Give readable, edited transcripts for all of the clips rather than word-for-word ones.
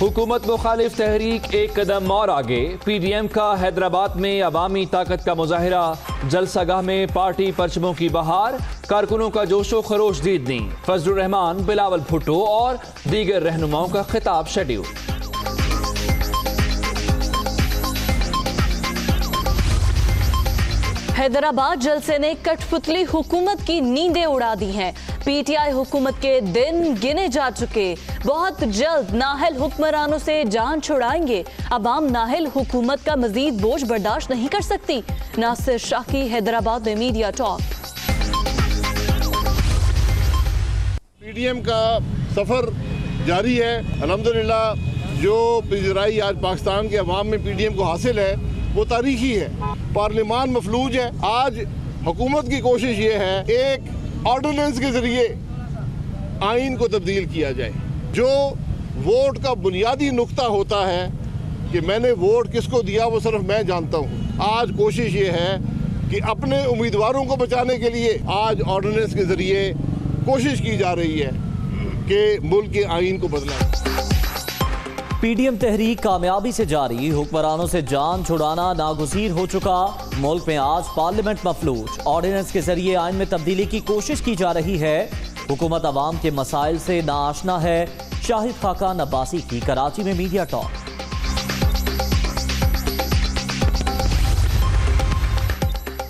हुकूमत मुखालिफ तहरीक एक कदम और आगे। PDM का हैदराबाद में अवामी ताकत का मुजाहिरा। जलसागाह में पार्टी परचमों की बहार। कारकुनों का जोशो खरोश दीदनी। फजलुर रहमान, बिलावल भुट्टो और दीगर रहनुमाओं का खिताब शेड्यूल। हैदराबाद जलसे ने कठपुतली हुकूमत की नींदें उड़ा दी हैं। PTI हुकूमत के दिन गिने जा चुके। बहुत जल्द नाहल हुक्मरानों से जान छुड़ाएंगे। अवाम नाहल हुकूमत का मजीद बोझ बर्दाश्त नहीं कर सकती। नासिर शाह की हैदराबाद में मीडिया टॉक। PDM का सफर जारी है। अल्हम्दुलिल्लाह जो पिजराई आज पाकिस्तान के अवाम में PDM को हासिल है वो तारीखी है। पार्लिमान मफलूज है। आज हुकूमत की कोशिश ये है एक ऑर्डिनेंस के जरिए आइन को तब्दील किया जाए। जो वोट का बुनियादी नुक्ता होता है कि मैंने वोट किसको दिया वो सिर्फ मैं जानता हूँ। आज कोशिश ये है कि अपने उम्मीदवारों को बचाने के लिए आज ऑर्डिनेंस के जरिए कोशिश की जा रही है कि मुल्क के आइन को बदला। PDM तहरीक कामयाबी से जारी। हुक्मरानों से जान छुड़ाना नागुज़ीर हो चुका। मुल्क में आज पार्लियामेंट मफलूज। ऑर्डिनेंस के जरिए आइन में तब्दीली की कोशिश की जा रही है। हुकूमत अवाम के मसाइल से नाआशना है। शाहिद खाकान अब्बासी की कराची में मीडिया टॉक।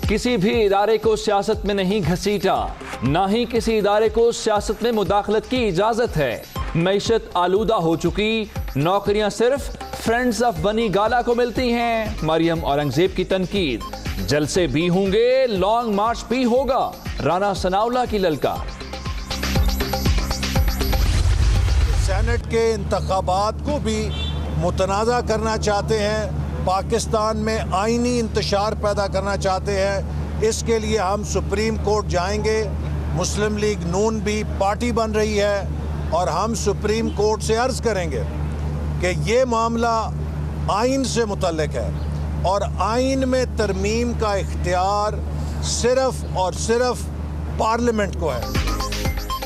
किसी भी इदारे को सियासत में नहीं घसीटा, ना ही किसी इदारे को सियासत में मुदाखलत की इजाजत है। मईशत आलूदा हो चुकी। नौकरियां सिर्फ फ्रेंड्स ऑफ बनी गाला को मिलती हैं। मरियम औरंगजेब की तनकीद। जलसे भी होंगे, लॉन्ग मार्च भी होगा। राना सनाउल्लाह की ललकार। सेनेट के इंतखाबात को भी मुतनाज़ा करना चाहते हैं। पाकिस्तान में आईनी इंतशार पैदा करना चाहते हैं। इसके लिए हम सुप्रीम कोर्ट जाएंगे। मुस्लिम लीग नून भी पार्टी बन रही है और हम सुप्रीम कोर्ट से अर्ज करेंगे कि ये मामला आइन से मुतल्लिक है और आइन में तरमीम का इख्तियार सिर्फ और सिर्फ पार्लियामेंट को है।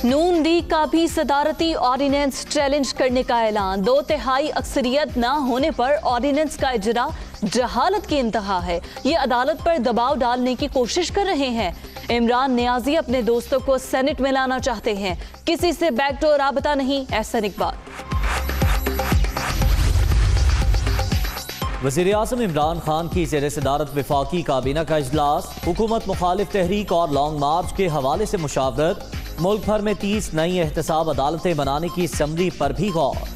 नून लीग का भी सदारती ऑर्डिनेंस चैलेंज करने का ऐलान। 2/3 अक्सरियत ना होने पर ऑर्डिनेंस का इजरा जहालत की इंतहा है। ये अदालत पर दबाव डालने की कोशिश कर रहे हैं। इमरान नियाजी अपने दोस्तों को सेनेट में लाना चाहते हैं। किसी से बैकडोर राबता नहीं। एहसन इकबाल। वज़ीर आज़म इमरान खान की ज़ेर सदारत वफाकी काबीना का इजलास। हुकूमत मुखालिफ तहरीक और लॉन्ग मार्च के हवाले से मुशावरत। मुल्क भर में 30 नई एहतसाब अदालतें बनाने की असम्बली पर भी गौर।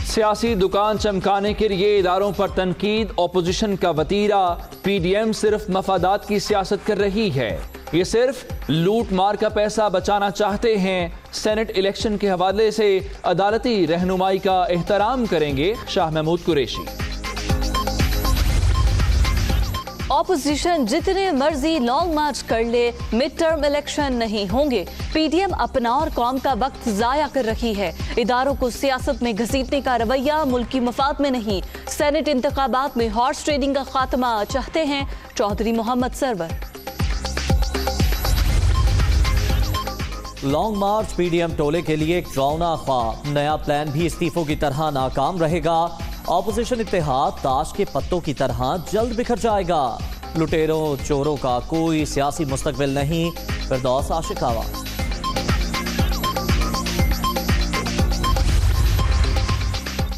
सियासी दुकान चमकाने के लिए इदारों पर तनकीद। ऑपोजिशन का वतीरा। PDM सिर्फ मफादात की सियासत कर रही है। ये सिर्फ लूट मार का पैसा बचाना चाहते हैं। सेनेट इलेक्शन के हवाले से अदालती रहनुमाई का एहतराम करेंगे। शाह महमूद कुरैशी। ऑपोजिशन जितने मर्जी लॉन्ग मार्च कर ले, मिड टर्म इलेक्शन नहीं होंगे। PDM अपना और कौम का वक्त जाया कर रही है। इदारों को सियासत में घसीटने का रवैया मुल्क की मफाद में नहीं। सेनेट इंतखाबात में हॉर्स ट्रेडिंग का खात्मा चाहते हैं चौधरी मोहम्मद सरवर। लॉन्ग मार्च PDM टोले के लिए एक ड्रावना ख्वाब। नया प्लान भी इस्तीफों की तरह नाकाम रहेगा। ऑपोजिशन इत्तेहाद ताश के पत्तों की तरह जल्द बिखर जाएगा। लुटेरों चोरों का कोई सियासी मुस्तकबिल नहीं। फिरदौस आशिकावा।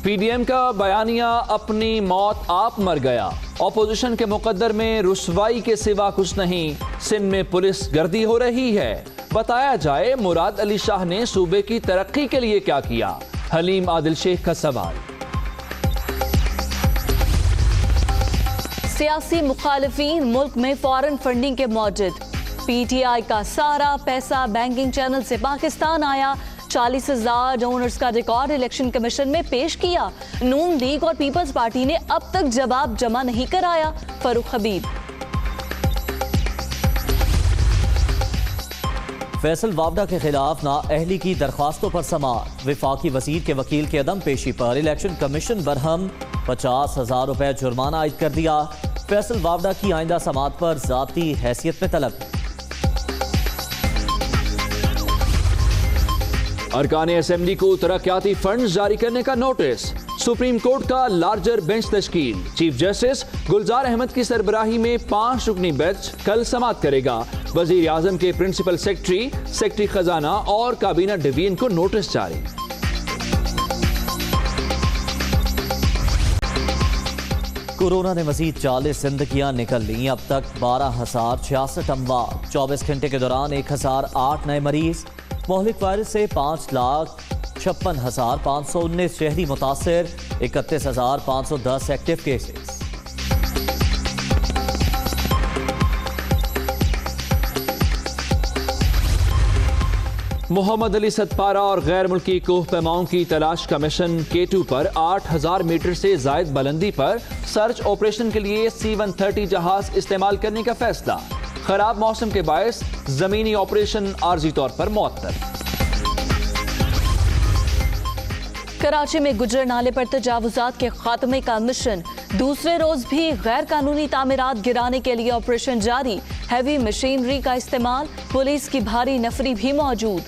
PDM का बयानिया अपनी मौत आप मर गया। ऑपोजिशन के मुकद्दर में रुसवाई के सिवा कुछ नहीं। सिंध में पुलिस गर्दी हो रही है। बताया जाए मुराद अली शाह ने सूबे की तरक्की के लिए क्या किया। हलीम आदिल शेख का सवाल। सियासी मुखालिफीन मुल्क में फॉरेन फंडिंग के मौजूद। PTI का सारा पैसा बैंकिंग चैनल से पाकिस्तान आया। 40,000 डोनर्स का रिकॉर्ड इलेक्शन कमीशन में पेश किया। नून लीग और पीपल्स पार्टी ने अब तक जवाब जमा नहीं कराया। फरूख हबीब। फैसल वावडा के खिलाफ नाअहली की दरखास्तों पर समाअत। वफाकी वजीर के वकील के अदम पेशी पर इलेक्शन कमीशन बरहम। 50,000 रुपए जुर्माना आयद कर दिया। फैसल वावडा की आइंदा समाअत पर जाती हैसियत में तलब। अरकान असेंबली को तरक्याती फंड जारी करने का नोटिस। सुप्रीम कोर्ट का लार्जर बेंच तश्कील। चीफ जस्टिस गुलजार अहमद की सरबराही में 5 रुकनी बेंच कल समाअत करेगा। वजीर आजम के प्रिंसिपल सेक्रेटरी खजाना और काबीना डिवीजन को नोटिस जारी। कोरोना ने मजीद 40 जिंदगियां निकल ली। अब तक 12,066 अमवात। 24 घंटे के दौरान 1,008 नए मरीज। मोहलिक वायरस से 5,56,519 शहरी मुतासिर। 31,510 एक्टिव केसेस। मोहम्मद अली सतपारा और गैर मुल्की कोह पैमाओं की तलाश का मिशन K2 पर 8,000 मीटर से जायद बुलंदी पर सर्च ऑपरेशन के लिए C-130 जहाज इस्तेमाल करने का फैसला। खराब मौसम के बायस जमीनी ऑपरेशन आर्जी तौर पर मुअत्तल। कराची में गुजर नाले पर तजावुजात के खात्मे का मिशन। दूसरे रोज भी गैर कानूनी तामीरात गिराने के लिए ऑपरेशन जारी। हैवी मशीनरी का इस्तेमाल। पुलिस की भारी नफरी भी मौजूद।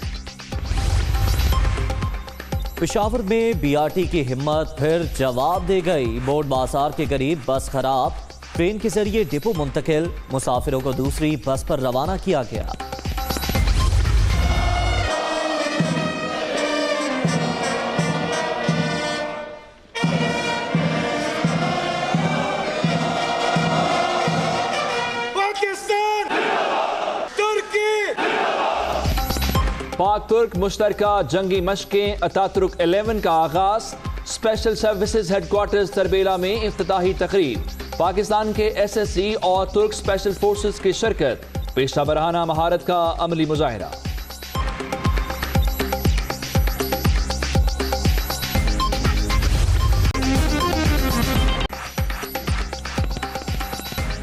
पेशावर में BRT की हिम्मत फिर जवाब दे गई। बोर्ड बाजार के करीब बस खराब। ट्रेन के जरिए डिपो मुंतकिल। मुसाफिरों को दूसरी बस पर रवाना किया गया। पाक तुर्क मुश्तरका जंगी मशकें अतातुर्क 11 का आगाज। स्पेशल सर्विसेज हेडक्वार्टर्स तरबेला में इफ्तिताही तकरीब। पाकिस्तान के SSC और तुर्क स्पेशल फोर्सेस की शिरकत। पेशा बरहाना महारत का अमली मुजाहिरा।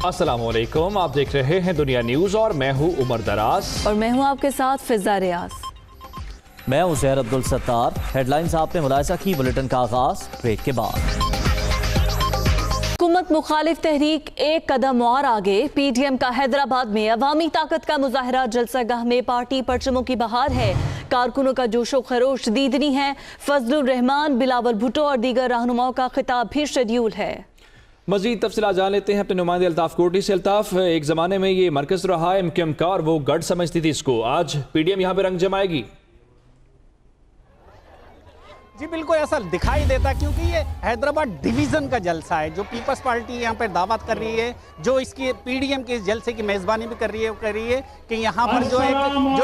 अस्सलामुअलैकुम, आप देख रहे हैं दुनिया न्यूज और मैं हूं उमर दराज और मैं हूं आपके साथ फिजा रियाज। मैं हूं ज़हर अब्दुल सत्तार। हेडलाइंस आपने मुलाहिजा की। बुलेटिन का आगाज ब्रेक के बाद। हुकूमत मुखालिफ तहरीक एक कदम और आगे। PDM का हैदराबाद में अवामी ताकत का मुजाहरा। जलसागाह में पार्टी परचमों की बहार है। कारकुनों का जोशो खरोश दीदनी है। फजलुर रहमान, बिलावल भुट्टो और दीगर रहनुमाओं का खिताब भी शेड्यूल है। मजीद तफसीलात जान लेते हैं अपने नुमाइंदे अल्ताफ कोटी से। अल्ताफ, एक जमाने में ये मरकज रहा है MQM का और वो गढ़ समझती थी इसको। आज PDM यहाँ पे रंग जमाएगी। जी बिल्कुल ऐसा दिखाई देता, क्योंकि ये हैदराबाद डिवीज़न का जलसा है। जो पीपल्स पार्टी यहाँ पर दावत कर रही है, जो इसकी PDM के इस जलसे की मेज़बानी भी कर रही है कि यहाँ पर जो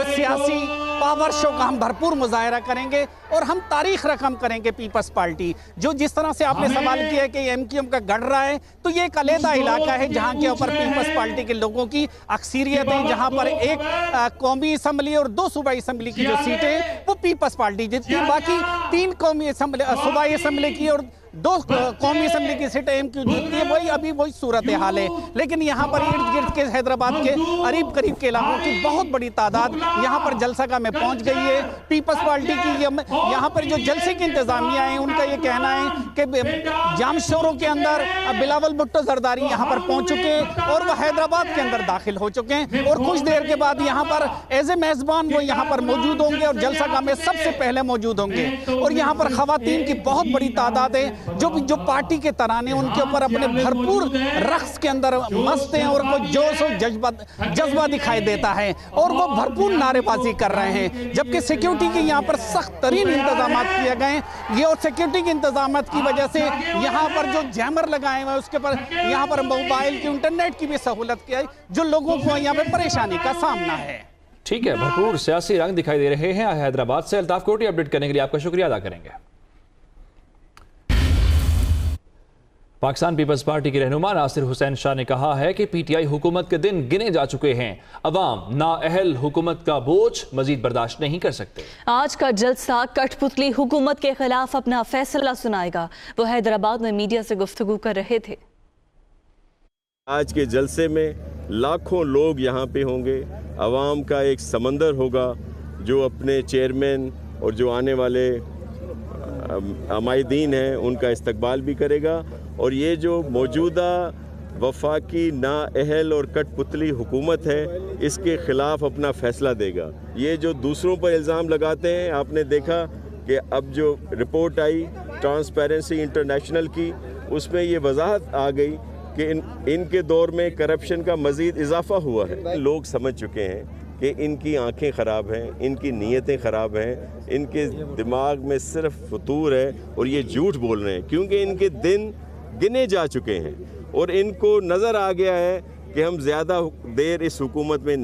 सियासी पावर शो का हम भरपूर मुजाहरा करेंगे और हम तारीख रकम करेंगे। पीपल्स पार्टी जो जिस तरह से आपने सवाल किया कि MQM का गढ़ रहा है, तो ये एक अलहदा इलाका है जहाँ के ऊपर पीपल्स पार्टी के लोगों की अक्सरियत है। जहाँ पर एक कौमी असम्बली और 2 सूबाई असम्बली की जो सीटें वो पीपल्स पार्टी जीतती है। बाकी 3 कौमी असम्बली सूबाई असम्बली की और 2 कौमी असम्बली की सीटें MQ जीतती है। वही सूरत हाल है। लेकिन यहाँ पर इर्द गिर्द के हैदराबाद के करीब करीब के इलाकों की बहुत बड़ी तादाद यहाँ पर जलसागाह में पहुँच गई है। पीपल्स पार्टी की यहाँ पर जो जलसे की इंतजामिया है, उनका ये कहना है कि जामशोरों के अंदर बिलावल भुट्टो जरदारी यहाँ पर पहुँच चुके हैं और वह हैदराबाद के अंदर दाखिल हो चुके हैं और कुछ देर के बाद यहाँ पर एज ए मेज़बान वो यहाँ पर मौजूद होंगे और जलसागाह में सबसे पहले मौजूद होंगे। और यहाँ पर ख़वातीन की बहुत बड़ी तादाद है जो पार्टी के तराने उनके ऊपर अपने भरपूर रक्स के अंदर मस्त हैं और कोई जोश और जज्बा दिखाई देता है और वो भरपूर नारेबाजी कर रहे हैं। जबकि सिक्योरिटी के यहाँ पर सख्त तरीन इंतजाम किए गए ये और सिक्योरिटी के इंतजाम की वजह से यहाँ पर जो जैमर लगाए हुए उसके पर यहाँ पर मोबाइल की इंटरनेट की भी सहूलत की है, जो लोगों को यहाँ पे परेशानी का सामना है। ठीक है, भरपूर सियासी रंग दिखाई दे रहे हैं हैदराबाद से। अल्ताफ कोटी अपडेट करने के लिए आपका शुक्रिया अदा करेंगे। पाकिस्तान पीपल्स पार्टी के रहनुमा नासिर हुसैन शाह ने कहा है कि PTI हुकूमत के दिन गिने जा चुके हैं। अवाम नाअहल हुकूमत का बोझ मजीद बर्दाश्त नहीं कर सकते। आज का जलसा कठपुतली हुकूमत के खिलाफ अपना फैसला सुनाएगा। वो हैदराबाद में मीडिया से गुफ्तगू कर रहे थे। आज के जलसे में लाखों लोग यहाँ पे होंगे। अवाम का एक समंदर होगा जो अपने चेयरमैन और जो आने वाले अमायदीन हैं उनका इस्तकबाल भी करेगा। और ये जो मौजूदा वफाकी नाअहल और कठपुतली हुकूमत है, इसके ख़िलाफ़ अपना फ़ैसला देगा। ये जो दूसरों पर इल्ज़ाम लगाते हैं, आपने देखा कि अब जो रिपोर्ट आई ट्रांसपेरेंसी इंटरनेशनल की, उसमें ये वजाहत आ गई कि इनके दौर में करप्शन का मज़ीद इजाफा हुआ है। लोग समझ चुके हैं कि इनकी आंखें ख़राब हैं, इनकी नीयतें ख़राब हैं, इनके दिमाग में सिर्फ फतूर है और ये झूठ बोल रहे हैं, क्योंकि इनके दिन गिने जा चुके हैं और इनको नज़र आ गया है कि हम ज़्यादा देर इस हुकूमत में